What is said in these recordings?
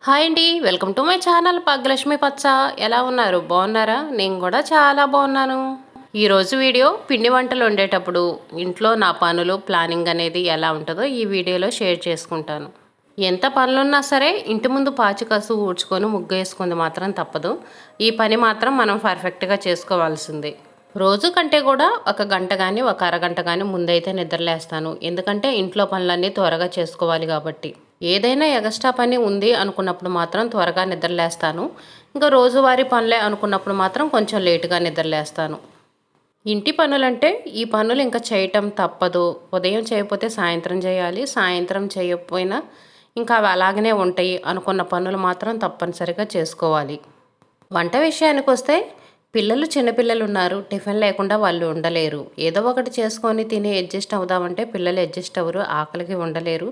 Hi అండి, welcome to my channel Bhagyalakshmi పచ్చ. ఎలా ఉన్నారు? బాగున్నారా? నేను కూడా చాలా బాగున్నాను. ఈరోజు వీడియో పిండి వంటలు వండేటప్పుడు ఇంట్లో నా పనులు ప్లానింగ్ అనేది ఎలా ఉంటుందో ఈ వీడియోలో షేర్ చేసుకుంటాను. ఎంత పనులున్నా సరే ఇంటి ముందు పాచి కసు ఊడ్చుకొని ముగ్గు వేసుకుంది మాత్రం తప్పదు. ఈ పని మాత్రం మనం పర్ఫెక్ట్గా చేసుకోవాల్సిందే. రోజు కంటే కూడా ఒక గంట కానీ ఒక అరగంట కానీ ముందైతే నిద్రలేస్తాను. ఎందుకంటే ఇంట్లో పనులన్నీ త్వరగా చేసుకోవాలి కాబట్టి. ఏదైనా ఎగస్ట్రా పని ఉంది అనుకున్నప్పుడు మాత్రం త్వరగా నిద్రలేస్తాను. ఇంకా రోజువారీ పనులే అనుకున్నప్పుడు మాత్రం కొంచెం లేటుగా నిద్రలేస్తాను. ఇంటి పనులంటే ఈ పనులు ఇంకా చేయటం తప్పదు. ఉదయం చేయకపోతే సాయంత్రం చేయాలి, సాయంత్రం చేయకపోయినా ఇంకా అవి అలాగనే ఉంటాయి అనుకున్న పనులు మాత్రం తప్పనిసరిగా చేసుకోవాలి. వంట విషయానికి వస్తే పిల్లలు చిన్నపిల్లలు ఉన్నారు, టిఫిన్ లేకుండా వాళ్ళు ఉండలేరు. ఏదో ఒకటి చేసుకొని తిని అడ్జస్ట్ అవుదామంటే పిల్లలు అడ్జస్ట్ అవ్వరు, ఆకలికి ఉండలేరు.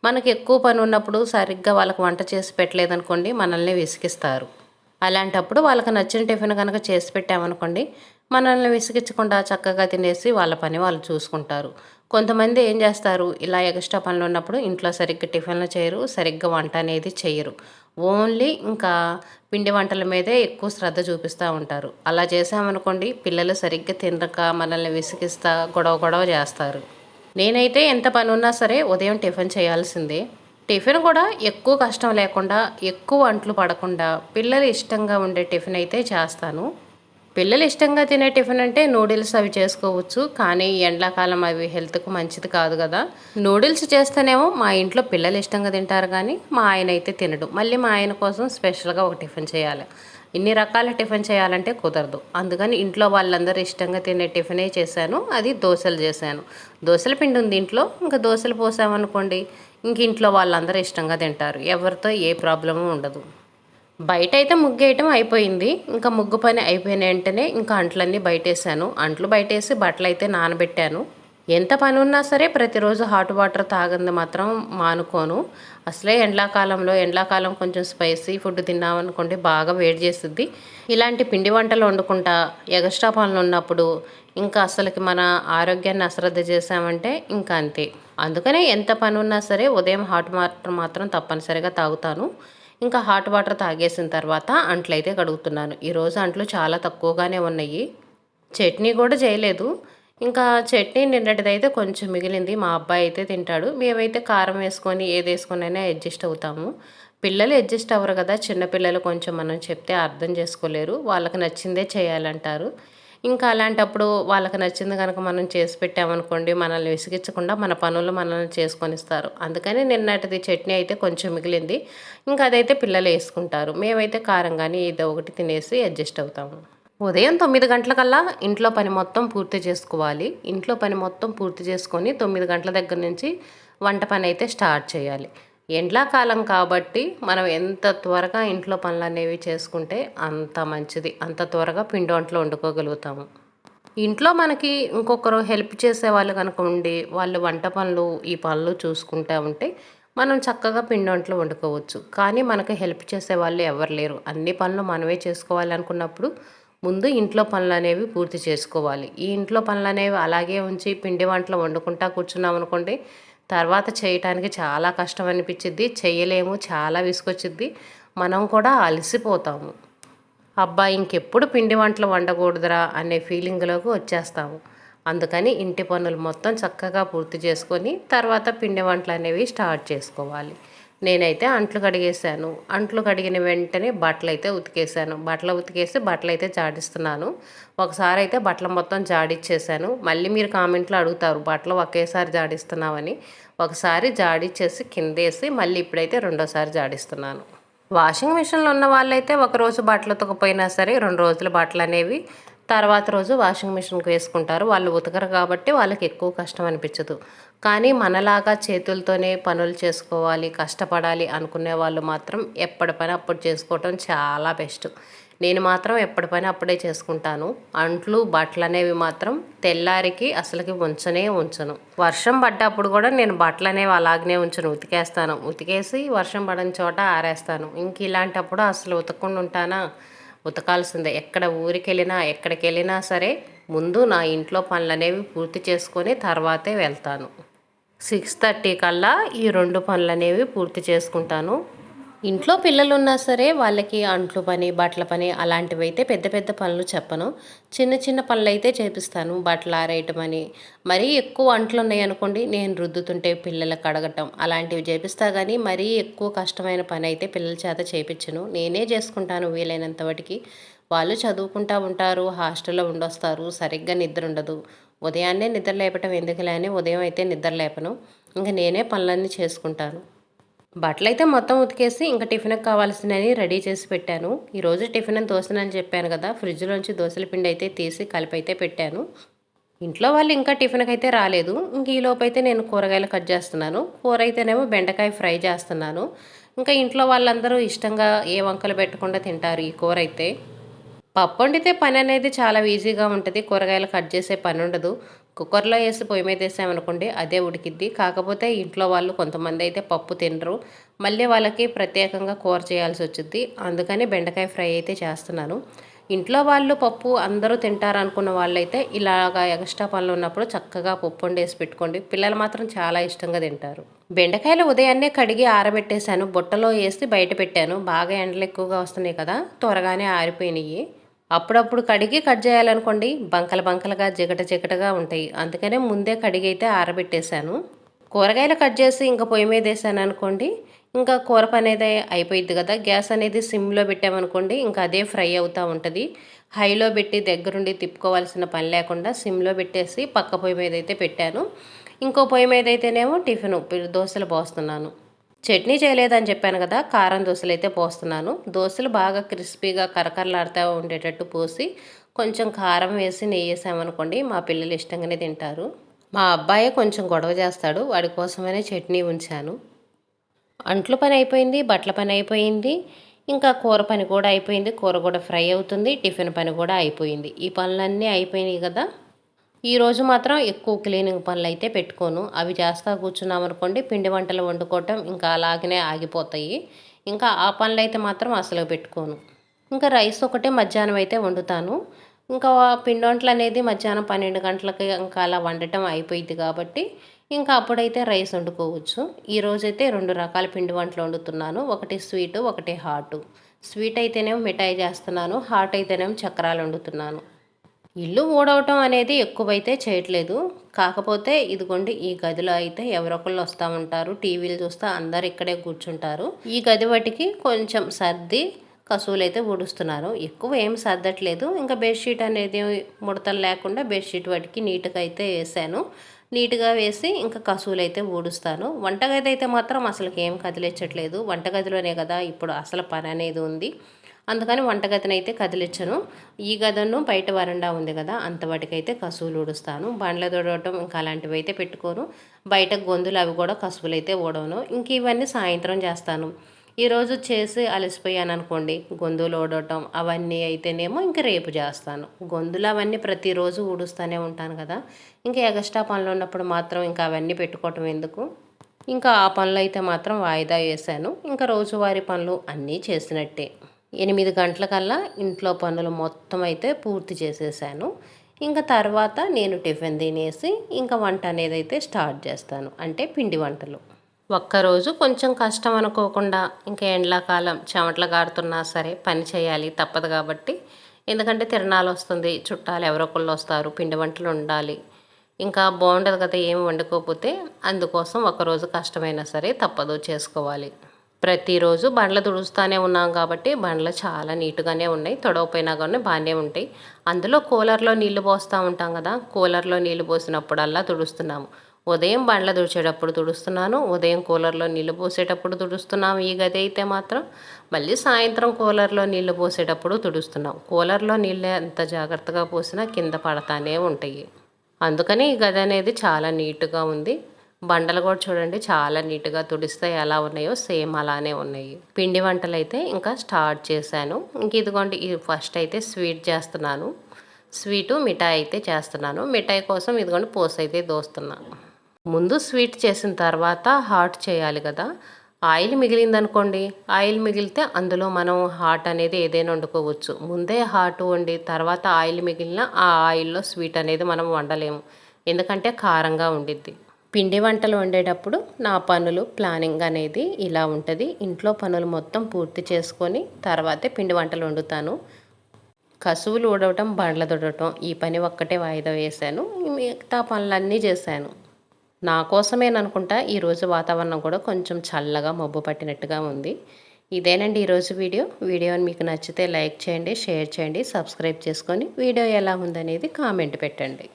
మనకి ఎక్కువ పని ఉన్నప్పుడు సరిగ్గా వాళ్ళకి వంట చేసి పెట్టలేదనుకోండి మనల్ని విసిగిస్తారు. అలాంటప్పుడు వాళ్ళకి నచ్చిన టిఫిన్ కనుక చేసి పెట్టామనుకోండి మనల్ని విసిగించకుండా చక్కగా తినేసి వాళ్ళ పని వాళ్ళు చూసుకుంటారు. కొంతమంది ఏం చేస్తారు, ఇలా ఎక్స్ట్రా పనులు ఉన్నప్పుడు ఇంట్లో సరిగ్గా టిఫిన్లు చేయరు, సరిగ్గా వంట అనేది చేయరు. ఓన్లీ ఇంకా పిండి వంటల మీదే ఎక్కువ శ్రద్ధ చూపిస్తూ ఉంటారు. అలా చేసామనుకోండి పిల్లలు సరిగ్గా తినక మనల్ని విసిగిస్తా గొడవ గొడవ చేస్తారు. నేనైతే ఎంత పని ఉన్నా సరే ఉదయం టిఫిన్ చేయాల్సిందే. టిఫిన్ కూడా ఎక్కువ కష్టం లేకుండా, ఎక్కువ అంట్లు పడకుండా పిల్లలు ఇష్టంగా ఉండే టిఫిన్ అయితే చేస్తాను. పిల్లలు ఇష్టంగా తినే టిఫిన్ అంటే నూడిల్స్ అవి చేసుకోవచ్చు. కానీ ఎండాకాలం అవి హెల్త్కు మంచిది కాదు కదా. నూడిల్స్ చేస్తేనేమో మా ఇంట్లో పిల్లలు ఇష్టంగా తింటారు కానీ మా ఆయన అయితే తినడు. మళ్ళీ మా ఆయన కోసం స్పెషల్గా ఒక టిఫిన్ చేయాలి. ఇన్ని రకాల టిఫిన్ చేయాలంటే కుదరదు. అందుకని ఇంట్లో వాళ్ళందరూ ఇష్టంగా తినే టిఫినే చేశాను. అది దోశలు చేశాను. దోశల పిండి ఉంది ఇంట్లో, ఇంకా దోశలు పోసామనుకోండి ఇంక ఇంట్లో వాళ్ళందరూ ఇష్టంగా తింటారు. ఎవరితో ఏ ప్రాబ్లము ఉండదు. బయట అయితే ముగ్గేయటం అయిపోయింది. ఇంకా ముగ్గు పని అయిపోయిన వెంటనే ఇంకా అంట్లన్నీ బయటేసాను. అంట్లు బయటేసి బట్టలు అయితే నానబెట్టాను. ఎంత పని ఉన్నా సరే ప్రతిరోజు హాట్ వాటర్ తాగింది మాత్రం మానుకోను. అసలే ఎండాకాలం కొంచెం స్పైసీ ఫుడ్ తిన్నామనుకోండి బాగా వేడి చేస్తుంది. ఇలాంటి పిండి వంటలు వండుకుంటా ఎగస్ట్రా పనులు ఉన్నప్పుడు ఇంకా అసలుకి మన ఆరోగ్యాన్ని అశ్రద్ధ చేసామంటే ఇంకా అంతే. అందుకనే ఎంత పని ఉన్నా సరే ఉదయం హాట్ వాటర్ మాత్రం తప్పనిసరిగా తాగుతాను. ఇంకా హాట్ వాటర్ తాగేసిన తర్వాత అంట్లు అయితే కడుగుతున్నాను. ఈరోజు అంట్లు చాలా తక్కువగానే ఉన్నాయి. చట్నీ కూడా చేయలేదు. ఇంకా చట్నీ నిన్నటిదైతే కొంచెం మిగిలింది. మా అబ్బాయి అయితే తింటాడు. మేమైతే కారం వేసుకొని ఏది వేసుకొనైనా అడ్జస్ట్ అవుతాము. పిల్లలు అడ్జస్ట్ అవ్వరు కదా. చిన్నపిల్లలు కొంచెం మనం చెప్తే అర్థం చేసుకోలేరు. వాళ్ళకి నచ్చిందే చేయాలంటారు. ఇంకా అలాంటప్పుడు వాళ్ళకి నచ్చింది కనుక మనం చేసి పెట్టామనుకోండి మనల్ని విసిగించకుండా మన పనులు మనల్ని చేసుకొనిస్తారు. అందుకని నిన్నటిది చట్నీ అయితే కొంచెం మిగిలింది. ఇంకా అదైతే పిల్లలు వేసుకుంటారు. మేమైతే కారం కానీ ఏదో ఒకటి తినేసి అడ్జస్ట్ అవుతాము. ఉదయం 9 గంటలకల్లా ఇంట్లో పని మొత్తం పూర్తి చేసుకోవాలి. ఇంట్లో పని మొత్తం పూర్తి చేసుకొని 9 గంటల దగ్గర నుంచి వంట పని అయితే స్టార్ట్ చేయాలి. ఎండాకాలం కాబట్టి మనం ఎంత త్వరగా ఇంట్లో పనులు అనేవి చేసుకుంటే అంత మంచిది. అంత త్వరగా పిండి వంటలు వండుకోగలుగుతాము. ఇంట్లో మనకి ఇంకొకరు హెల్ప్ చేసేవాళ్ళు కనుక ఉండి వాళ్ళు వంట పనులు ఈ పనులు చూసుకుంటూ ఉంటే మనం చక్కగా పిండి వంటలు వండుకోవచ్చు. కానీ మనకు హెల్ప్ చేసేవాళ్ళు ఎవరు లేరు. అన్ని పనులు మనమే చేసుకోవాలి అనుకున్నప్పుడు ముందు ఇంట్లో పనులు అనేవి పూర్తి చేసుకోవాలి. ఈ ఇంట్లో పనులు అనేవి అలాగే ఉంచి పిండి వంటలు వండుకుంటా కూర్చున్నాం అనుకోండి తర్వాత చేయటానికి చాలా కష్టం అనిపించిద్ది. చేయలేము, చాలా విసుగొచ్చిద్ది. మనం కూడా అలసిపోతాము. అబ్బా ఇంకెప్పుడు పిండి వంటలు వండకూడదురా అనే ఫీలింగ్లోకి వచ్చేస్తాము. అందుకని ఇంటి పనులు మొత్తం చక్కగా పూర్తి చేసుకొని తర్వాత పిండి వంటలు అనేవి స్టార్ట్ చేసుకోవాలి. నేనైతే అంట్లు కడిగేసాను. అంట్లు కడిగిన వెంటనే బట్టలు అయితే ఉతికేసాను. బట్టలు ఉతికేసి బట్టలు అయితే జాడిస్తున్నాను. ఒకసారి అయితే బట్టలు మొత్తం జాడిచ్చేసాను. మళ్ళీ మీరు కామెంట్లో అడుగుతారు బట్టలు ఒకేసారి జాడిస్తున్నామని. ఒకసారి జాడిచ్చేసి కిందేసి మళ్ళీ ఇప్పుడైతే రెండోసారి జాడిస్తున్నాను. వాషింగ్ మిషన్లు ఉన్న వాళ్ళైతే ఒకరోజు బట్టలు ఉతకపోయినా సరే 2 రోజుల బట్టలు అనేవి తర్వాత రోజు వాషింగ్ మిషన్కి వేసుకుంటారు. వాళ్ళు ఉతకరు కాబట్టి వాళ్ళకి ఎక్కువ కష్టం అనిపించదు. కానీ మనలాగా చేతులతోనే పనులు చేసుకోవాలి, కష్టపడాలి అనుకునే వాళ్ళు మాత్రం ఎప్పటి పని అప్పుడు చేసుకోవటం చాలా బెస్ట్. నేను మాత్రం ఎప్పటి పని అప్పుడే చేసుకుంటాను. అంట్లు బట్టలు అనేవి మాత్రం తెల్లారికి అసలుకి ఉంచను. వర్షం పడ్డప్పుడు కూడా నేను బట్టలు అనేవి అలాగనే ఉంచను, ఉతికేస్తాను. ఉతికేసి వర్షం పడని చోట ఆరేస్తాను. ఇంక ఇలాంటప్పుడు అసలు ఉతకకుండా ఉంటానా? ఉతకాల్సిందే. ఊరికి వెళ్ళినా ఎక్కడికి వెళ్ళినా సరే ముందు నా ఇంట్లో పనులు అనేవి పూర్తి చేసుకొని తర్వాతే వెళ్తాను. 6:30 కల్లా ఈ 2 పనులు అనేవి పూర్తి చేసుకుంటాను. ఇంట్లో పిల్లలున్నా సరే వాళ్ళకి అంట్లు పని, బట్టల పని అలాంటివైతే పెద్ద పెద్ద పనులు చెప్పను. చిన్న చిన్న పనులైతే చేపిస్తాను. బట్టలు ఆరేయటమని, మరీ ఎక్కువ అంట్లున్నాయనుకోండి నేను రుద్దుతుంటే పిల్లలకి కడగటం అలాంటివి చేపిస్తా గానీ, మరీ ఎక్కువ కష్టమైన పనైతే పిల్లల చేత చేపిచ్చను. నేనే చేసుకుంటాను వీలైనంత మటికి. వాళ్ళు చదువుకుంటా ఉంటారు, హాస్టల్‌లో ఉండొస్తారు, సరిగ్గా నిద్రుండదు. ఉదయాన్నే నిద్ర లేపటం ఎందుకులే అని ఉదయం అయితే నిద్ర లేపను. ఇంక నేనే పనులన్నీ చేసుకుంటాను. బట్టలైతే మొత్తం ఉతికేసి ఇంక టిఫిన్‌కి కావాల్సినవి రెడీ చేసి పెట్టాను. ఈరోజు టిఫిన్ దోసలని చెప్పాను కదా! ఫ్రిడ్జ్‌లోంచి దోసల పిండి అయితే తీసి కలిపైతే పెట్టాను. ఇంట్లో వాళ్ళు ఇంకా టిఫిన్‌కైతే రాలేదు. ఇంక ఈలోపైతే నేను కూరగాయలు కట్ చేస్తున్నాను. కూర అయితేనేమో బెండకాయ ఫ్రై చేస్తున్నాను. ఇంకా ఇంట్లో వాళ్ళందరూ ఇష్టంగా ఏ వంకలు పెట్టకుండా తింటారు ఈ కూరైతే. పప్పొండితే పననేది చాలా ఈజీగా ఉంటది. కూరగాయలు కట్ చేసే పనుండదు. కుక్కర్‌లో ఏసి పొయ్యి మీదేసామనుకోండి అదే ఉడికిద్ది. కాకపోతే ఇంట్లో వాళ్ళు కొంతమందయితే పప్పు తినరు. మళ్ళీ వాళ్ళకి ప్రత్యేకంగా కూర చేయాల్సొచ్చిద్ది. అందుకని బెండకాయ ఫ్రై అయితే చేస్తున్నాను. ఇంట్లో వాళ్ళు పప్పు అందరూ తింటారనుకున్న వాళ్ళైతే ఇలాగా ఎక్స్‌ట్రా పనులున్నప్పుడు చక్కగా పప్పొండేసి పెట్టుకోండి. పిల్లలు మాత్రం చాలా ఇష్టంగా తింటారు. బెండకాయలు ఉదయాన్నే కడిగి ఆరబెట్టేశాను. బుట్టలో ఏసి బయట పెట్టాను. బాగా ఎండలు ఎక్కువగా వస్తున్నాయి కదా! త్వరగానే ఆరిపోయినియి. అప్పుడప్పుడు కడిగి కట్ చేయాలనుకోండి బంకలు బంకలుగా జిగట జిగటగా ఉంటాయి. అందుకనే ముందే కడిగైతే ఆరబెట్టేశాను. కూరగాయలు కట్ చేసి ఇంక పొయ్యి మీద వేసాననుకోండి ఇంకా కూర పని అయితే అయిపోయిద్ది కదా! గ్యాస్ అనేది సిమ్‌లో పెట్టామనుకోండి ఇంకా అదే ఫ్రై అవుతా ఉంటది. హైలో పెట్టి దగ్గరుండి తిప్పుకోవాల్సిన పని లేకుండా సిమ్‌లో పెట్టేసి పక్క పొయ్యి మీద అయితే పెట్టాను. ఇంకో పొయ్యి మీద అయితేనేమో దోసలు పోస్తున్నాను. చట్నీ చేయలేదని చెప్పాను కదా! కారం దోసలైతే పోస్తున్నాను. దోసలు బాగా క్రిస్పీగా కరకరలాడుతా ఉండేటట్టు పోసి, కొంచెం కారం వేసి నెయ్యేసామనుకోండి మా పిల్లలు ఇష్టంగానే తింటారు. మా అబ్బాయే కొంచెం గొడవ చేస్తాడు. వాడి కోసమనే చట్నీ ఉంచాను. అంట్ల పని అయిపోయింది, బట్టల పని అయిపోయింది. ఇంకా కూర పని కూడా అయిపోయింది. కూర కూడా ఫ్రై అవుతుంది. టిఫిన్ పని కూడా అయిపోయింది. ఈ పనులన్నీ అయిపోయినాయి కదా! ఈరోజు మాత్రం ఎక్కువ క్లీనింగ్ పనులైతే పెట్టుకోను. అవి చేస్తా కూర్చున్నామనుకోండి పిండి వంటలు వండుకోవటం ఇంకా అలాగనే ఆగిపోతాయి. ఇంకా ఆ పనులైతే మాత్రం అసలు పెట్టుకోను. ఇంకా రైస్ ఒకటే మధ్యాహ్నం అయితే వండుతాను. ఇంకా పిండి వంటలనేది మధ్యాహ్నం 12 గంటలకి ఇంకా అలా వండటం అయిపోయిద్ది కాబట్టి ఇంకా అప్పుడైతే రైస్ వండుకోవచ్చు. ఈరోజైతే 2 రకాల పిండి వంటలు వండుతున్నాను. ఒకటి స్వీటు, ఒకటి హాటు. స్వీట్ అయితేనేమో మిఠాయి చేస్తున్నాను. హాట్ అయితేనేమో చక్రాలు వండుతున్నాను. ఇల్లు ఊడవటం అనేది ఎక్కువైతే చేయట్లేదు. కాకపోతే ఇదిగోండి ఈ గదిలో అయితే ఎవరొకళ్ళు వస్తా ఉంటారు. టీవీలు చూస్తా అందరూ ఇక్కడే కూర్చుంటారు. ఈ గది వాటికి కొంచెం సర్ది కసువులైతే ఊడుస్తున్నాను. ఎక్కువ ఏం సర్దట్లేదు. ఇంకా బెడ్‌షీట్ అనేది ముడతలు లేకుండా బెడ్‌షీట్ వాటికి నీట్‌గా అయితే వేశాను. నీట్‌గా వేసి ఇంకా కసువులైతే ఊడుస్తాను. వంటగది అయితే మాత్రం అసలుకి ఏం కదిలిచ్చట్లేదు. వంటగదిలోనే కదా ఇప్పుడు అసలు పని అనేది ఉంది. అందుకని వంటగదినైతే కదిలిచ్చను. ఈ గదును బయట వరండా ఉంది కదా! అంతవరకైతే కసువులు ఊడుస్తాను. బండ్లు తుడవటం ఇంకా అలాంటివైతే పెట్టుకోను. బయట గొంతులు అవి కూడా కసువులైతే ఊడవను. ఇంక ఇవన్నీ సాయంత్రం చేస్తాను. ఈరోజు చేసి అలసిపోయాననుకోండి గొంతులు ఊడవటం అవన్నీ అయితేనేమో ఇంక రేపు చేస్తాను. గొంతులు అవన్నీ ప్రతిరోజు ఊడుస్తూనే ఉంటాను కదా! ఇంకా ఎగస్ట్రా పనులు ఉన్నప్పుడు మాత్రం ఇంకా అవన్నీ పెట్టుకోవటం ఎందుకు? ఇంకా ఆ పనులైతే మాత్రం వాయిదా వేశాను. ఇంకా రోజువారీ పనులు అన్నీ చేసినట్టే. 8 గంటలకల్లా ఇంట్లో పనులు మొత్తం అయితే పూర్తి చేసేసాను. ఇంకా తర్వాత నేను టిఫిన్ తినేసి ఇంకా వంట అనేదైతే స్టార్ట్ చేస్తాను. అంటే పిండి వంటలు. ఒక్కరోజు కొంచెం కష్టం అనుకోకుండా ఇంకా ఎండాకాలం చెమటలు గారుతున్నా సరే పని చేయాలి తప్పదు కాబట్టి ఎందుకంటే తిరణాలొస్తుంది. చుట్టాలు ఎవరో ఒకళ్ళు వస్తారు. పిండి వంటలు ఉండాలి. ఇంకా బాగుండదు కదా ఏమి వండుకోకపోతే. అందుకోసం ఒకరోజు కష్టమైనా సరే తప్పదు చేసుకోవాలి. ప్రతిరోజు బండ్లు తుడుస్తూనే ఉన్నాం కాబట్టి బండ్లు చాలా నీట్‌గానే ఉన్నాయి. తొడవపోయినా గాని బానే ఉంటాయి. అందులో కూలర్‌లో నీళ్లు పోస్తా ఉంటాం కదా! కూలర్‌లో నీళ్లు పోసినప్పుడల్లా తుడుస్తున్నాము. ఉదయం బండ్లు తుడిచేటప్పుడు తుడుస్తున్నాను. ఉదయం కూలర్‌లో నీళ్లు పోసేటప్పుడు తుడుస్తున్నాం. ఈ గది అయితే మాత్రం మళ్ళీ సాయంత్రం కూలర్‌లో నీళ్లు పోసేటప్పుడు తుడుస్తున్నాం. కూలర్‌లో నీళ్ళు ఎంత జాగ్రత్తగా పోసినా కింద పడతానే ఉంటాయి. అందుకని ఈ గది అనేది చాలా నీట్‌గా ఉంది. బండలు కూడా చూడండి చాలా నీట్‌గా తుడిస్తే ఎలా ఉన్నాయో సేమ్ అలానే ఉన్నాయి. పిండి వంటలైతే ఇంకా స్టార్ట్ చేశాను. ఇంక ఇదిగోండి ఫస్ట్ అయితే స్వీట్ చేస్తున్నాను. స్వీటు మిఠాయి అయితే చేస్తున్నాను. మిఠాయి కోసం ఇదిగోండి పోసైతే దోస్తున్నా. ముందు స్వీట్ చేసిన తర్వాత హాట్ చేయాలి కదా! ఆయిల్ మిగిలిందనుకోండి, ఆయిల్ మిగిలితే అందులో మనం హాట్ అనేది ఏదైనా వండుకోవచ్చు. ముందే హాట్ వండి తర్వాత ఆయిల్ మిగిలిన ఆ ఆయిల్‌లో స్వీట్ అనేది మనం వండలేము. ఎందుకంటే కారంగా ఉండిద్ది. పిండి వంటలు వండేటప్పుడు నా పనులు ప్లానింగ్ అనేది ఇలా ఉంటుంది. ఇంట్లో పనులు మొత్తం పూర్తి చేసుకొని తర్వాతే పిండి వంటలు వండుతాను. కసువులు ఊడవటం, బండ్లు తుడవటం ఈ పని ఒక్కటే వాయిదా వేశాను. మిగతా పనులన్నీ చేశాను. నా కోసమేననుకుంటా ఈరోజు వాతావరణం కూడా కొంచెం చల్లగా మబ్బు పట్టినట్టుగా ఉంది. ఇదేనండి ఈరోజు వీడియో మీకు నచ్చితే లైక్ చేయండి, షేర్ చేయండి, సబ్స్క్రైబ్ చేసుకొని వీడియో ఎలా ఉందనేది కామెంట్ పెట్టండి.